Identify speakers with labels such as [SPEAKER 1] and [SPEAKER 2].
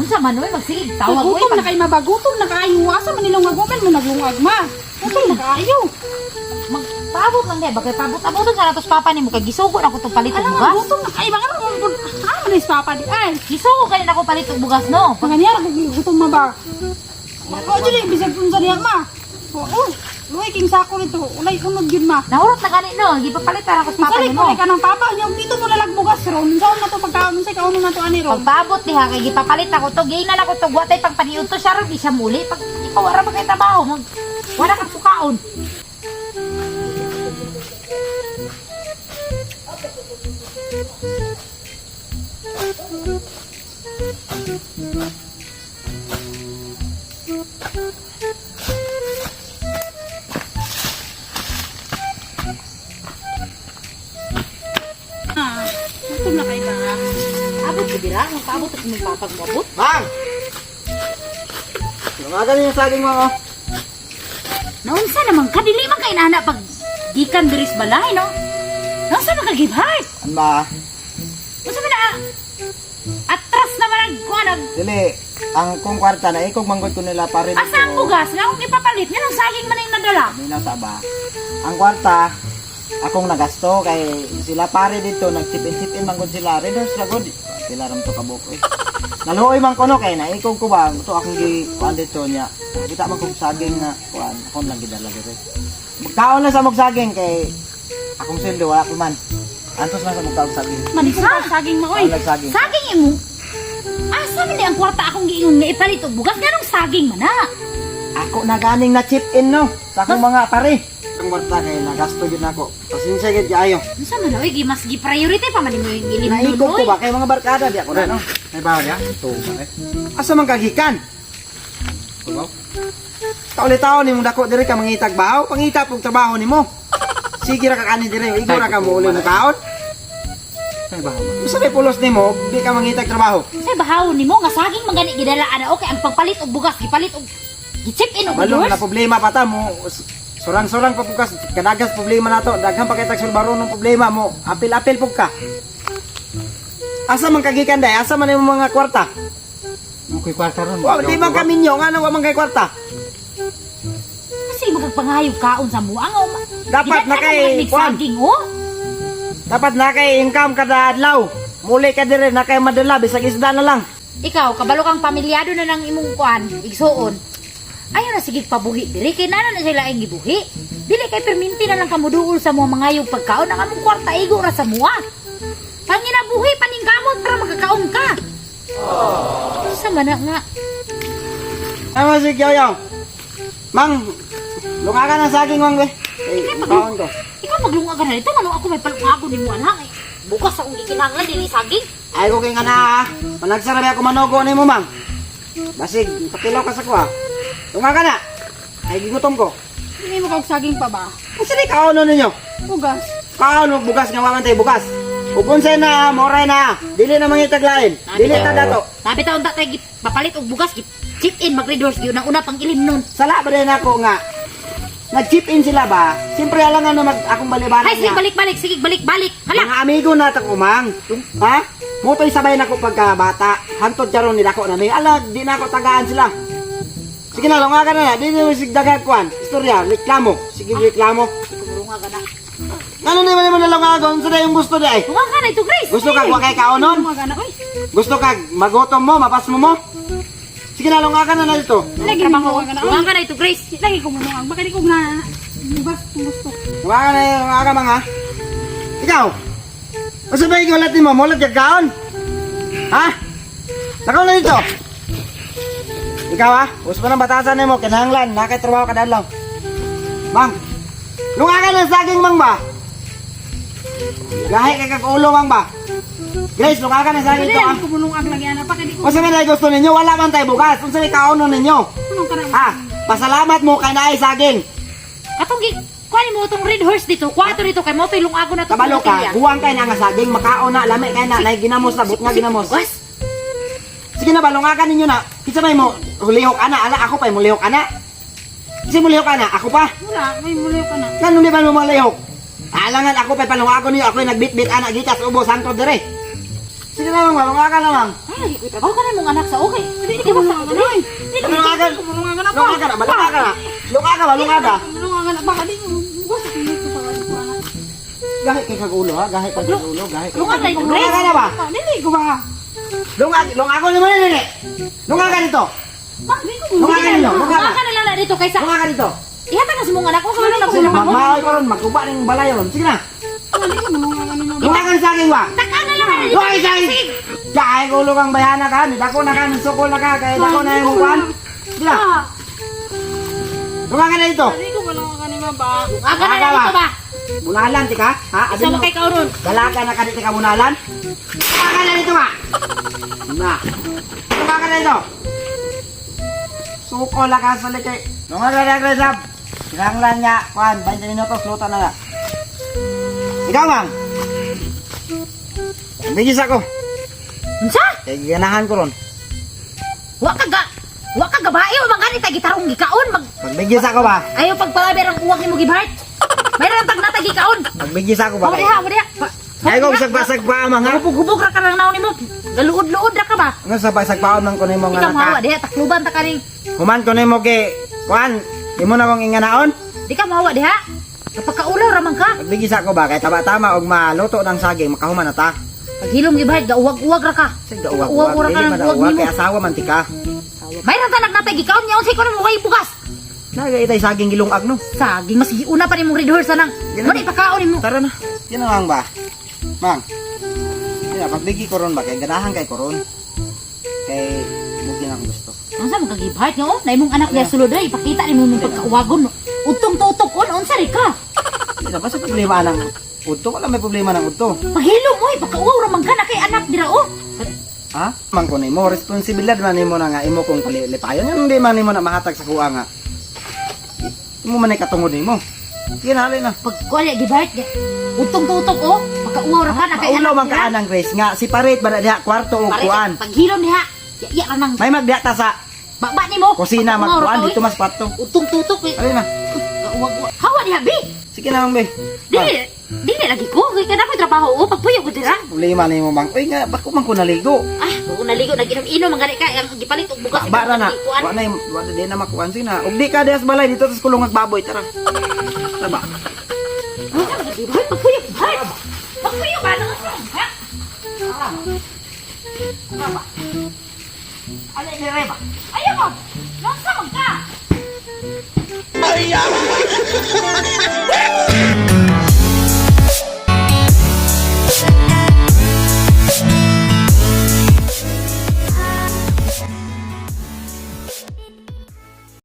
[SPEAKER 1] Unsa man oy magsigig tawag oy.
[SPEAKER 2] Gutom na kay mabagutom na kaayo. Asa man nilang magumen mo naglungag ma. Gutom na kaayo.
[SPEAKER 1] Magpabot lang day bagay pabot-abot sa natos papa nimo kay gisugo na ko tong palit og
[SPEAKER 2] Alam
[SPEAKER 1] bugas.
[SPEAKER 2] mo gutom na kay mga ano ni papa di ay.
[SPEAKER 1] Gisugo kay na ko palit og bugas no.
[SPEAKER 2] Panganyar gutom ma ba. Ako dili bisag unsa niya ma. Oo. Luay king sako nito. Ulay unod gyud ma.
[SPEAKER 1] Nahurot na gani no, gipapalit ra ko sa papa
[SPEAKER 2] Sali
[SPEAKER 1] nimo.
[SPEAKER 2] ko ka ng papa niya dito mo lalag bugas ron. Saan na to pagkaon sa kauno na to ani ron.
[SPEAKER 1] Pagpabot diha kay gipapalit ako to, gay na ko to guwatay pang paniud to siya ron di siya muli pag ikaw ara ba kay trabaho mag wala kang sukaon.
[SPEAKER 2] Gutom na kay ba.
[SPEAKER 1] Abot ko dira, magpabot at magpapagmabot.
[SPEAKER 3] Mang! Lumagan yung saging mo, oh.
[SPEAKER 1] Naunsa naman ka, dili man kay nana pag gikan diris balay, no? Naunsa man ka gibhay?
[SPEAKER 3] Ano ba?
[SPEAKER 1] Unsa man na? Atras naman ang kuanag.
[SPEAKER 3] Dili, ang kung kwarta na ikog manggod ko nila pa rin.
[SPEAKER 1] Asa ang bugas nga akong ipapalit? Nga nung saging man yung nadala.
[SPEAKER 3] May nasa ba? Ang kwarta, akong nagasto kay sila pare dito, nagtipin-tipin manggod sila. Readers lagod. Sila ram to kabuk eh. Naluoy man ko no kay na ikog ko ba? Ito akong gi kuan dito niya. Kita man kong saging na kuan, akong lang gidala dito. Magkaon na sa mog saging kay akong sildo wala ko man. Antos na sa mugkaon saging.
[SPEAKER 2] Manisa saging mo oy.
[SPEAKER 3] Ang saging.
[SPEAKER 1] Saging imo? Asa man ang kwarta akong giingon nga ipalit og bugas nga nung saging man na?
[SPEAKER 3] Ako na ganing na chip in no sa akong mga pare. Ang kwarta kay nagasto gyud nako. Pasensya gyud kaayo.
[SPEAKER 1] Unsa man na, oy, mas gi-priority pa man mo yung ilimnon,
[SPEAKER 3] Naikog ko
[SPEAKER 1] oy.
[SPEAKER 3] ba kay mga barkada di ako na no. May bawo ya? Ito ba eh. Asa man kagikan? Tubaw. Tauli-taon nimo dako diri ka mangitag bahaw, pangita pug trabaho nimo. Sige ra ka kani diri, igo ra ka mo uli mo kaon. May bahaw. Usa may pulos nimo, di ka mangitag trabaho.
[SPEAKER 1] Say bahawon nimo nga saging magani gidalaan na okay ang pagpalit og bugas gipalit og gi-chip in og
[SPEAKER 3] Balong na
[SPEAKER 1] yours.
[SPEAKER 3] problema pa ta mo. Surang-surang pa pukas kanagas problema nato, daghan pa kay tag sulbaro ng problema mo. Apil-apil pug ka. Asa man kagikan day? Asa man imong mga kwarta?
[SPEAKER 4] Mo ko'y kwarta ron.
[SPEAKER 3] Wa di man kami nyo nga wa man kay kwarta.
[SPEAKER 1] Kasi magpangayog kaon sa mo ang
[SPEAKER 3] Dapat na kay kwan.
[SPEAKER 1] saging oh.
[SPEAKER 3] Dapat na kay income kada adlaw. Muli ka dire na kay madala bisag isda na lang.
[SPEAKER 1] Ikaw kabalo kang pamilyado na ng imong kuan igsuon. Ayaw na sige pabuhi diri kay nana na sila ang gibuhi. Dili kay perminti na lang kamuduol sa mga mangayog pagkaon ang among kwarta igo ra sa mua. Panginabuhi paningkamot para makakaon ka. Sa mana nga.
[SPEAKER 3] Ano si Kyoyo? Mang, lungakan ang saging mang be. Eh, kaon ko.
[SPEAKER 1] Ikaw maglunga ka na dito ngano ako may palungago nimo anak eh. Bukas akong gikinahanglan dili saging.
[SPEAKER 3] Ay ko kay nga na. Panagsarabi ako manogo nimo mang. Basig, pakilaw ka sa ko ha. Lungakan na. Ay gigutom ko.
[SPEAKER 2] Hindi mo kag saging pa ba?
[SPEAKER 3] Kasi di kaon ninyo.
[SPEAKER 2] Bugas.
[SPEAKER 3] Kaon og bugas nga waman tay bugas. Ug unsay na moray na. Dili na mangitag lain. Dili ta dato.
[SPEAKER 1] Sabi taon ta tay papalit og bugas chip in mag-redoors gyud nang una pang ilimnon.
[SPEAKER 3] Sala ba din ako nga. Nag-chip in sila ba? Siyempre alangan na mag akong balibaran
[SPEAKER 1] Ay sige balik-balik, sige balik-balik. Hala.
[SPEAKER 3] Mga amigo na ta kumang. Ha? Mo to'y sabay na ko pagka bata. Hantod jaron nila ko na may alag, di na ako tagaan sila. Sige na, lunga ka na. Di na sig dagat kwan. Istorya, reklamo. Sige reklamo.
[SPEAKER 1] Kumulunga ka na.
[SPEAKER 3] Ano naman naman na lunga ko? Unsa na yung gusto di ay?
[SPEAKER 1] Tungan ka na ito, Grace.
[SPEAKER 3] Gusto kag wakay kaonon?
[SPEAKER 2] Magana oy.
[SPEAKER 3] Gusto kag magotom mo, mapas mo mo? Sige na, lunga ka na na dito.
[SPEAKER 2] Lagi mo magana oy.
[SPEAKER 1] Tungan ka na ito, Grace.
[SPEAKER 2] Lagi ko mo ang bakit ko na bugas gusto.
[SPEAKER 3] Lunga ka na, lunga ka mga. Ikaw? Asa ba yung ulat mo? Mulat yung kaon? Ha? Nakaw na dito. Ikaw ha? Gusto pa ng batasan mo, kinahanglan, nakaitrabaho ka dahil lang. Mang, lunga ka ng saging mang ba? Gahi ka kag-ulo mang ba? Grace, lunga ka ng saging
[SPEAKER 2] Dili
[SPEAKER 3] to ha?
[SPEAKER 2] ko mo ang lagi ana pa kay ko.
[SPEAKER 3] O sa mga gusto ninyo, wala man tayo bukas. Kung sa may kaono ninyo.
[SPEAKER 2] Anong kana?
[SPEAKER 3] Ha? Pasalamat mo kay naay saging.
[SPEAKER 1] Atong kuan mo itong red horse dito. Kwato dito kay mo ito lungago na ito.
[SPEAKER 3] Kabalo ka, buwang kay na nga saging, makaon na, lami kay na, naay ginamos na, but nga ginamos.
[SPEAKER 1] Bukas.
[SPEAKER 3] Sige na, balungakan ninyo na. Kita may mo, hulihok ana, ala, ako pa, mulihok ana. Kasi mulihok ana, ako pa.
[SPEAKER 2] Wala, may muli ka na.
[SPEAKER 3] Ganun di ba mo malihok? Alangan ako pa, palungakan niyo, ako yung nagbit-bit ana, gikas, ubos, hangtod dire. Sige na mang, malunga ka na mang.
[SPEAKER 1] Ay, lagi ko trabaho ka na mong anak sa okay. Hindi ka basta ka na.
[SPEAKER 3] Malunga ka. Malunga ka na, malunga ka na. Lunga ka, malunga ka.
[SPEAKER 2] Malunga ka na ba? Di mo. Bukas ko nito sa wala ko anak.
[SPEAKER 3] Gahi kay kagulo ha, gahi kay kagulo, gahi.
[SPEAKER 1] Lunga na yung
[SPEAKER 3] Lunga ka na ba?
[SPEAKER 2] Dili ko ba?
[SPEAKER 3] Lunga ko naman nini. Lunga ka dito.
[SPEAKER 2] Bakit ko?
[SPEAKER 3] Lunga ka dito, lunga
[SPEAKER 1] Lunga
[SPEAKER 3] ka.
[SPEAKER 1] ka na lang na dito kaysa.
[SPEAKER 3] Lunga ka dito.
[SPEAKER 1] Ihatag na sa mong anak ko. Kaya na sila pag
[SPEAKER 3] Magmahal ko ron, magkuba ng balay ron. Sige na.
[SPEAKER 2] Dili ko malunga ka ni ma.
[SPEAKER 3] Lunga ka sa akin ba?
[SPEAKER 1] Taka na lang na dito.
[SPEAKER 3] Lunga ka sa akin. Kaya ko lugang bayana ka, dako na ka, sukol na ka, kaya dako na yung mukuan. Sige na. Lunga ka na dito.
[SPEAKER 2] Dili ko malunga ka ni ma ba?
[SPEAKER 1] Lunga ka na dito ba?
[SPEAKER 3] Bunalan, tika. Ha?
[SPEAKER 1] Isa mo kay kauron.
[SPEAKER 3] Dalaga na ka dito ka bunalan. Lunga ka na dito ba? Na. Lunga ka na dito. Sukol na ka sa likay. Lunga ka na Gresab. Sinanglan niya, kuhan, 20 minutos, luto na nga. Ikaw, Mang. Bigis ako.
[SPEAKER 1] Unsa?
[SPEAKER 3] Kaya ganahan ko ron.
[SPEAKER 1] Wa ka gabayo mangani ta gitarong gikaon mag
[SPEAKER 3] Pagbigis ako ba?
[SPEAKER 1] ayo pagpalabi ang uwag nimo gibart. Mayroon tag nata gikaon.
[SPEAKER 3] Pagbigis ako ba?
[SPEAKER 1] Mo diha, mo diha.
[SPEAKER 3] Ay ko bisag-basag pa amang ha.
[SPEAKER 1] Gubog ra ka nang naon nimo. Galuod-luod ra ka ba?
[SPEAKER 3] Nga sa basag pa amang ko nimo
[SPEAKER 1] Ikaw
[SPEAKER 3] nga
[SPEAKER 1] mawa
[SPEAKER 3] naka.
[SPEAKER 1] diha takluban ta kaning.
[SPEAKER 3] Human ko nimo kay kuan. Imo na kong inganaon.
[SPEAKER 1] Di ka mawa diha. Napakaulaw ra man ka.
[SPEAKER 3] Pagbigis ako ba kay tama-tama og maluto ng saging makahuman na ta.
[SPEAKER 1] Paghilom gibart gauwag-uwag ra ka.
[SPEAKER 3] Sige
[SPEAKER 1] Uwag ra ka
[SPEAKER 3] Dili
[SPEAKER 1] nang
[SPEAKER 3] man
[SPEAKER 1] uwag
[SPEAKER 3] uwag
[SPEAKER 1] nimo.
[SPEAKER 3] kay asawa man tika.
[SPEAKER 1] Mayroon ta nagnatay gikaon nya unsay ko na mo way bugas.
[SPEAKER 3] Naga itay saging gilungag no.
[SPEAKER 1] Saging mas giuna pa nimong rehearse nang.
[SPEAKER 3] Yan
[SPEAKER 1] Mo di pakaon nimo.
[SPEAKER 3] Tara na. Yan na lang ba? Mang. Kaya pagbigi ko ron ba kay ganahan kay koron. Kay mugin ang gusto.
[SPEAKER 1] Unsa mo kagibart nga oh, na imong anak niya sulod ay ipakita nimo mong pagkauwagon. Utong tutok on unsa ri ka?
[SPEAKER 3] Hindi na ba sa problema ng udto? Wala may problema ng udto.
[SPEAKER 1] Paghilom oy, pagkauwaw ra man ka na kay anak dira oh.
[SPEAKER 3] Ha? Man ko nimo responsibilidad man nimo na nga imo kung palilipayon. Yan hindi man nimo na mahatag sa kuha nga. Imo man ay katungod nimo. Kinali na.
[SPEAKER 1] Pagkuha gibart nga. Utong tutok oh, pagkauwaw ra ka na kay
[SPEAKER 3] Ulo
[SPEAKER 1] anak
[SPEAKER 3] man ka anang Grace nga separate ba na diha kwarto o kuan.
[SPEAKER 1] Paghilom diha. Ya ra nang
[SPEAKER 3] May magdiha ta sa
[SPEAKER 1] baba nimo.
[SPEAKER 3] kusina magkuan dito mas kwarto.
[SPEAKER 1] Utong tutok eh.
[SPEAKER 3] Ali na.
[SPEAKER 1] Uwag. Hawa diha bi.
[SPEAKER 3] Sige na lang be.
[SPEAKER 1] Dili lagi ko kay kada ko trabaho oh, pagpuyo ko dira.
[SPEAKER 3] Problema nimo mang. Uy nga bako man ko naligo.
[SPEAKER 1] Ah, kung naligo naginom-inom ang gani ka ang gipalit og bugas.
[SPEAKER 3] Bara na.
[SPEAKER 1] ikuan.
[SPEAKER 3] Wa na di na makuan sina. Ug di ka diha sa balay dito sa kulong baboy tara. Taba.
[SPEAKER 1] Unsa man gibart? Pagpuyo gibart. Pagpuyo ba nang ha? Tama. Ala ni Reba. Ayaw mo. Nasa man ka.